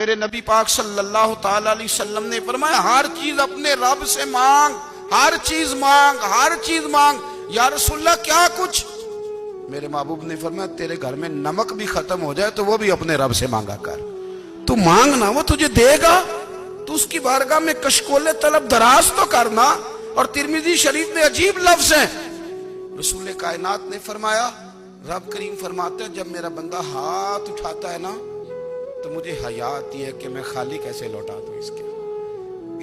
میرے نبی پاک صلی اللہ تعالی علیہ وسلم نے فرمایا ہر چیز اپنے رب سے مانگ، ہر چیز مانگ، ہر چیز مانگ۔ یا رسول اللہ کیا کچھ؟ میرے محبوب نے فرمایا تیرے گھر میں نمک بھی ختم ہو جائے تو وہ بھی اپنے رب سے مانگا کر، تو مانگنا وہ تجھے دے گا، تو اس کی بارگاہ میں کشکول طلب دراز تو کرنا۔ اور ترمذی شریف میں عجیب لفظ ہیں، رسول کائنات نے فرمایا، رب کریم فرماتے ہیں جب میرا بندہ ہاتھ اٹھاتا ہے نا تو مجھے حیا آتی ہے کہ میں خالی کیسے لوٹا دوں اس کے۔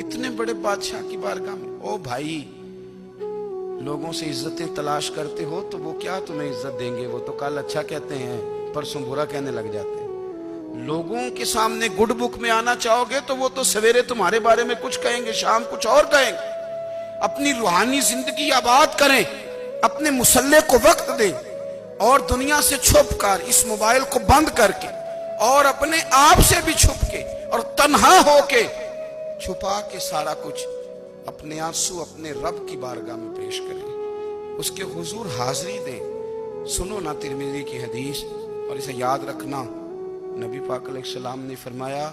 اتنے بڑے بادشاہ کی بارگاہ میں، او بھائی لوگوں سے عزتیں تلاش کرتے ہو تو وہ کیا تمہیں عزت دیں گے؟ وہ تو کل اچھا کہتے ہیں پرسوں برا کہنے لگ جاتے ہیں۔ لوگوں کے سامنے گڈ بک میں آنا چاہو گے تو وہ تو سویرے تمہارے بارے میں کچھ کہیں گے، شام کچھ اور کہیں گے۔ اپنی روحانی زندگی آباد کریں، اپنے مسلح کو وقت دیں، اور دنیا سے چھپ کر اس موبائل کو بند کر کے اور اپنے آپ سے بھی چھپ کے اور تنہا ہو کے چھپا کے سارا کچھ اپنے آنسو اپنے رب کی بارگاہ میں پیش کریں، اس کے حضور حاضری دیں۔ سنو نا ترمذی کی حدیث اور اسے یاد رکھنا، نبی پاک علیہ السلام نے فرمایا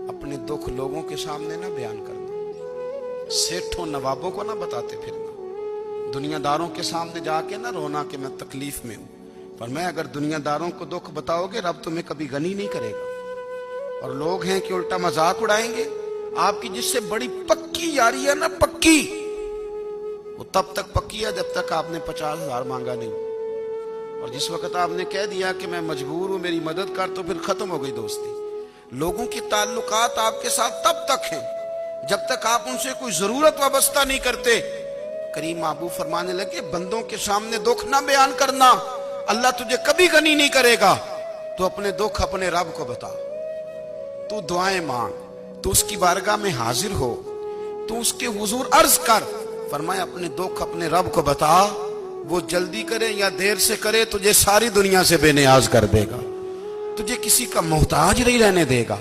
اپنے دکھ لوگوں کے سامنے نہ بیان کرنا، سیٹھوں نوابوں کو نہ بتاتے پھرنا، دنیا داروں کے سامنے جا کے نہ رونا کہ میں تکلیف میں ہوں۔ فرمایا اگر دنیا داروں کو دکھ بتاؤ گے رب تمہیں کبھی غنی نہیں کرے گا، اور لوگ ہیں کہ الٹا مذاق اڑائیں گے۔ آپ کی جس سے بڑی پکی یاری ہے نا، پکی، وہ تب تک پکی ہے جب تک آپ نے 50,000 مانگا نہیں، اور جس وقت آپ نے کہہ دیا کہ میں مجبور ہوں میری مدد کر تو پھر ختم ہو گئی دوستی۔ لوگوں کی تعلقات آپ کے ساتھ تب تک ہیں جب تک آپ ان سے کوئی ضرورت وابستہ نہیں کرتے۔ کریم محبوب فرمانے لگے بندوں کے سامنے دکھ نہ بیان کرنا، اللہ تجھے کبھی غنی نہیں کرے گا۔ تو اپنے دکھ اپنے رب کو بتا، تو دعائیں مانگ، تو اس کی بارگاہ میں حاضر ہو، تو اس کے حضور عرض کر۔ فرمایا اپنے دکھ اپنے رب کو بتا، وہ جلدی کرے یا دیر سے کرے تجھے ساری دنیا سے بے نیاز کر دے گا، تجھے کسی کا محتاج نہیں رہنے دے گا۔